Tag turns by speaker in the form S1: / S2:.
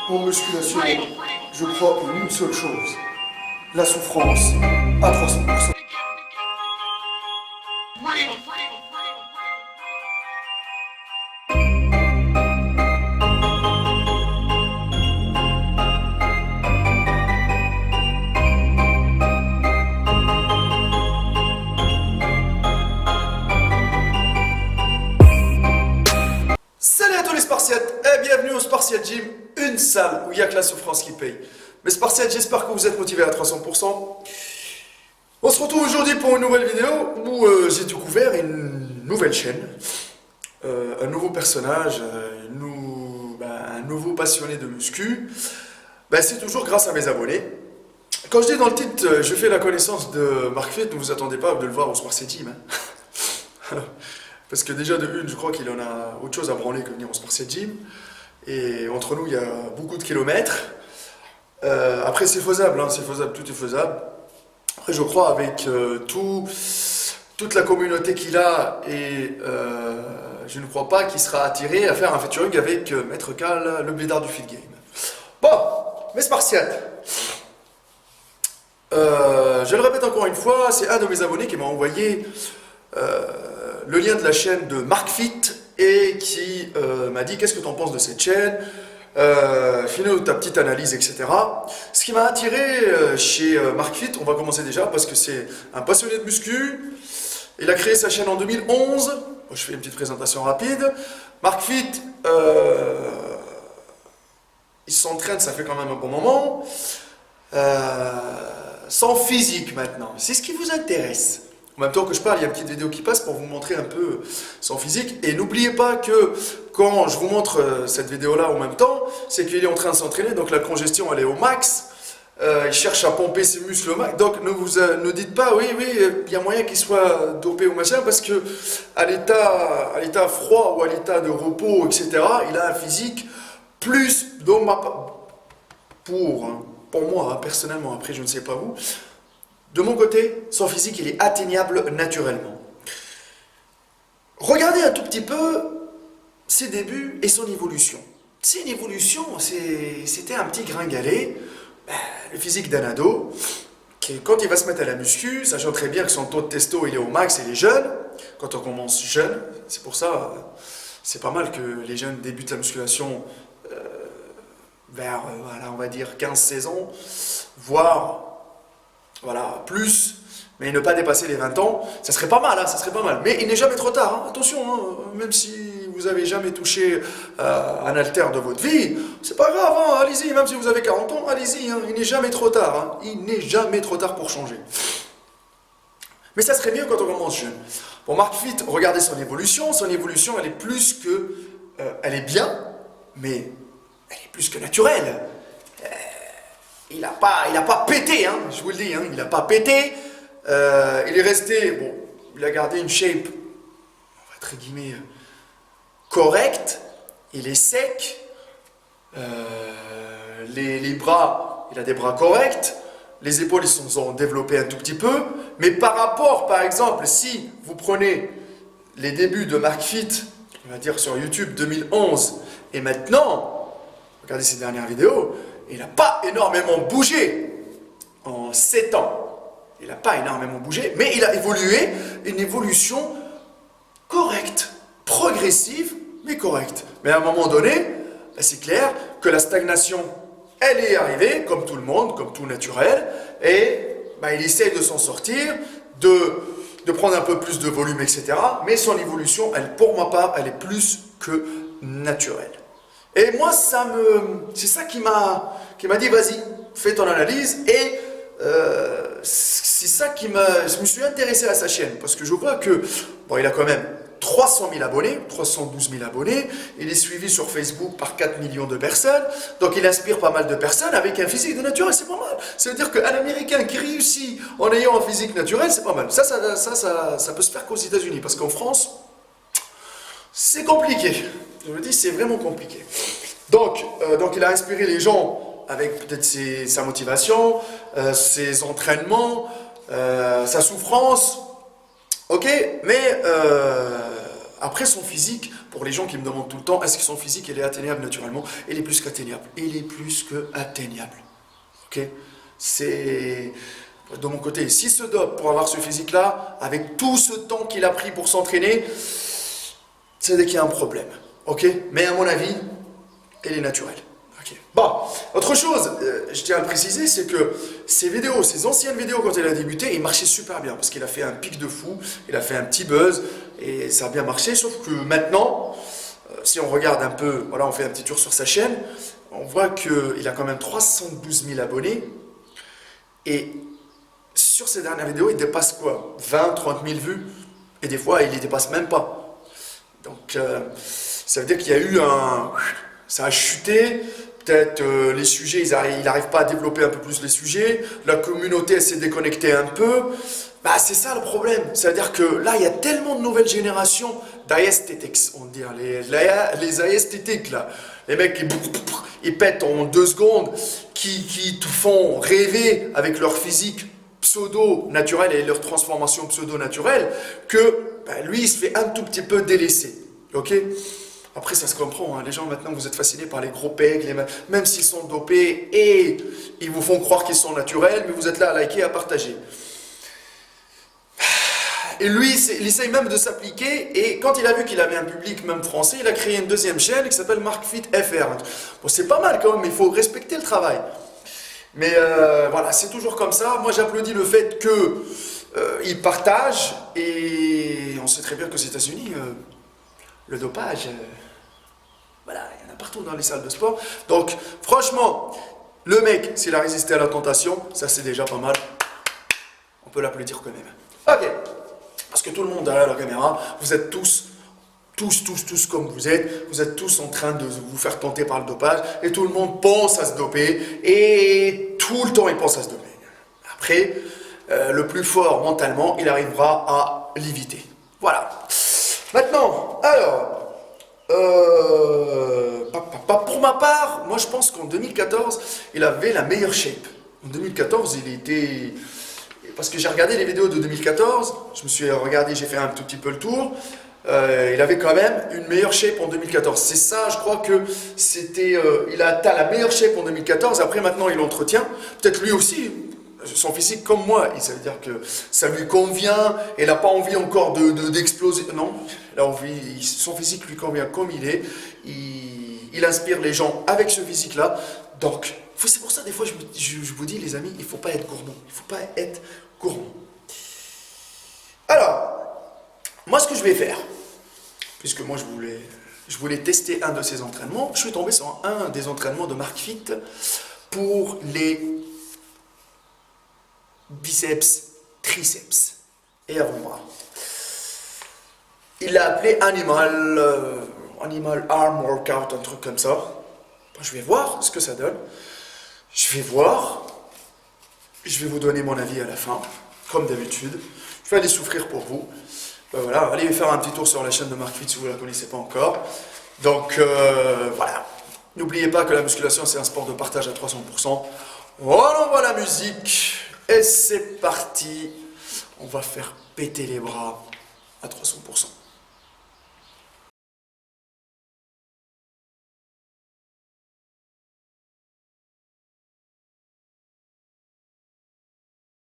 S1: En musculation, je crois en une seule chose, la souffrance à 300%. Salut à tous les Spartiates et bienvenue au Spartiate Gym, une salle où il n'y a que la souffrance qui paye. Mes Spartiates, j'espère que vous êtes motivés à 300%. On se retrouve aujourd'hui pour une nouvelle vidéo où j'ai découvert une nouvelle chaîne, un nouveau personnage, un nouveau passionné de muscu. C'est toujours grâce à mes abonnés. Quand je dis dans le titre, je fais la connaissance de Marc Fit, ne vous attendez pas de le voir au Spartiate Gym. Parce que déjà de une, je crois qu'il en a autre chose à branler que venir au Spartiate Gym. Et entre nous, il y a beaucoup de kilomètres. Après, c'est faisable, c'est faisable, tout est faisable. Après, je crois avec toute la communauté qu'il a, et je ne crois pas qu'il sera attiré à faire un featuring avec Maître Cal, le blédard du feed game. Bon, mes Spartiates. Je le répète encore une fois, c'est un de mes abonnés qui m'a envoyé le lien de la chaîne de Marc Fit et qui m'a dit qu'est-ce que tu en penses de cette chaîne, fais-nous ta petite analyse, etc. Ce qui m'a attiré chez Marc Fit, on va commencer déjà parce que c'est un passionné de muscu. Il a créé sa chaîne en 2011. Je fais une petite présentation rapide. Marc Fit, il s'entraîne, ça fait quand même un bon moment. Son physique maintenant, c'est ce qui vous intéresse. En même temps que je parle, il y a une petite vidéo qui passe pour vous montrer un peu son physique. Et n'oubliez pas que quand je vous montre cette vidéo-là en même temps, c'est qu'il est en train de s'entraîner, donc la congestion elle est au max. Il cherche à pomper ses muscles au max. Donc ne dites pas, oui, il y a moyen qu'il soit dopé ou machin, parce que à l'état froid ou à l'état de repos, etc., il a un physique plus pour moi, personnellement, après je ne sais pas vous. De mon côté, son physique, il est atteignable naturellement. Regardez un tout petit peu ses débuts et son évolution. C'est une évolution, c'était un petit gringalet, le physique d'un ado, qui, quand il va se mettre à la muscu, sachant très bien que son taux de testo, il est au max, il est jeune, quand on commence jeune, c'est pour ça, c'est pas mal que les jeunes débutent la musculation vers, on va dire 15-16 ans, voire plus, mais ne pas dépasser les 20 ans, ça serait pas mal, ça serait pas mal. Mais il n'est jamais trop tard, attention, même si vous avez jamais touché un haltère de votre vie, c'est pas grave, allez-y, même si vous avez 40 ans, allez-y, il n'est jamais trop tard, il n'est jamais trop tard pour changer. Mais ça serait mieux quand on commence jeune. Pour Marc Fit, regardez son évolution, elle est plus que, elle est bien, mais elle est plus que naturelle. Il n'a pas pété, je vous le dis, il n'a pas pété. Il est resté, il a gardé une shape, entre guillemets, correcte. Il est sec. Les bras, il a des bras corrects. Les épaules, ils sont développées un tout petit peu. Mais par rapport, par exemple, si vous prenez les débuts de Marc Fit, on va dire sur YouTube 2011, et maintenant, regardez ces dernières vidéos, il n'a pas énormément bougé en 7 ans. Il n'a pas énormément bougé, mais il a évolué, une évolution correcte, progressive, mais correcte. Mais à un moment donné, c'est clair que la stagnation, elle est arrivée, comme tout le monde, comme tout naturel, et il essaie de s'en sortir, de prendre un peu plus de volume, etc. Mais son évolution, pour ma part, elle est plus que naturelle. Et moi, c'est ça qui m'a dit, vas-y, fais ton analyse. Et c'est ça je me suis intéressé à sa chaîne. Parce que je vois que, il a quand même 300 000 abonnés, 312 000 abonnés. Il est suivi sur Facebook par 4 millions de personnes. Donc il inspire pas mal de personnes avec un physique de naturel, c'est pas mal. Ça veut dire qu'un Américain qui réussit en ayant un physique naturel, c'est pas mal. Ça peut se faire qu'aux États-Unis. Parce qu'en France, c'est compliqué. Je me dis, c'est vraiment compliqué. Donc il a inspiré les gens avec peut-être sa motivation, ses entraînements, sa souffrance. Ok, mais après son physique, pour les gens qui me demandent tout le temps, est-ce que son physique il est atteignable naturellement? Il est plus qu'atteignable. Il est plus qu'atteignable. Ok? C'est... De mon côté, s'il se dope pour avoir ce physique-là, avec tout ce temps qu'il a pris pour s'entraîner, c'est dès qu'il y a un problème. Ok? Mais à mon avis, il est naturel. Ok. Bon, autre chose, je tiens à le préciser, c'est que ces vidéos, ces anciennes vidéos quand il a débuté, il marchait super bien parce qu'il a fait un pic de fou, il a fait un petit buzz et ça a bien marché. Sauf que maintenant, si on regarde un peu, voilà, on fait un petit tour sur sa chaîne, on voit qu'il a quand même 312 000 abonnés et sur ces dernières vidéos, il dépasse quoi? 20, 30 000 vues et des fois, il ne les dépasse même pas. Donc, ça veut dire qu'il y a eu un... Ça a chuté, peut-être les sujets, il n'arrive pas à développer un peu plus les sujets, la communauté elle s'est déconnectée un peu. Bah, c'est ça le problème, c'est-à-dire que là, il y a tellement de nouvelles générations d'aesthetics, on dit, les aesthetiques, là. Les mecs, ils pètent en 2 secondes, qui te font rêver avec leur physique pseudo-naturelle et leur transformation pseudo-naturelle, que bah, lui, il se fait un tout petit peu délaisser. Ok? Après, ça se comprend, hein. Les gens maintenant, vous êtes fascinés par les gros pecs, même s'ils sont dopés et ils vous font croire qu'ils sont naturels, mais vous êtes là à liker, à partager. Et lui, il essaye même de s'appliquer, et quand il a vu qu'il avait un public, même français, il a créé une deuxième chaîne qui s'appelle MarkFit FR. Bon, c'est pas mal quand même, mais il faut respecter le travail. Mais voilà, c'est toujours comme ça. Moi, j'applaudis le fait qu'il partage, et on sait très bien qu'aux États-Unis, le dopage, voilà, il y en a partout dans les salles de sport. Donc, franchement, le mec, s'il a résisté à la tentation, ça c'est déjà pas mal. On peut l'applaudir quand même. Ok. Parce que tout le monde derrière la caméra, vous êtes tous comme vous êtes tous en train de vous faire tenter par le dopage, et tout le monde pense à se doper, et tout le temps il pense à se doper. Après, le plus fort mentalement, il arrivera à l'éviter. Voilà. Maintenant, alors, pour ma part, moi je pense qu'en 2014, il avait la meilleure shape. En 2014, il était... Parce que j'ai regardé les vidéos de 2014, je me suis regardé, j'ai fait un tout petit peu le tour. Il avait quand même une meilleure shape en 2014. C'est ça, je crois que c'était... il a atteint la meilleure shape en 2014, après maintenant il l'entretient. Peut-être lui aussi, son physique comme moi, et ça veut dire que ça lui convient, et il n'a pas envie encore d'exploser. Non, il a envie, son physique lui convient comme il est. Il inspire les gens avec ce physique-là. Donc, c'est pour ça, des fois, je vous dis, les amis, il ne faut pas être gourmand. Il ne faut pas être gourmand. Alors, moi, ce que je vais faire, puisque moi, je voulais tester un de ces entraînements, je suis tombé sur un des entraînements de MarkFit pour les biceps, triceps et avant-bras. Il l'a appelé Animal Arm Workout, un truc comme ça. Je vais voir ce que ça donne. Je vais voir. Je vais vous donner mon avis à la fin, comme d'habitude. Je vais aller souffrir pour vous. Ben voilà, allez faire un petit tour sur la chaîne de MarkFit si vous ne la connaissez pas encore. Donc voilà. N'oubliez pas que la musculation, c'est un sport de partage à 300%. On envoie la musique. Et c'est parti. On va faire péter les bras à 300%.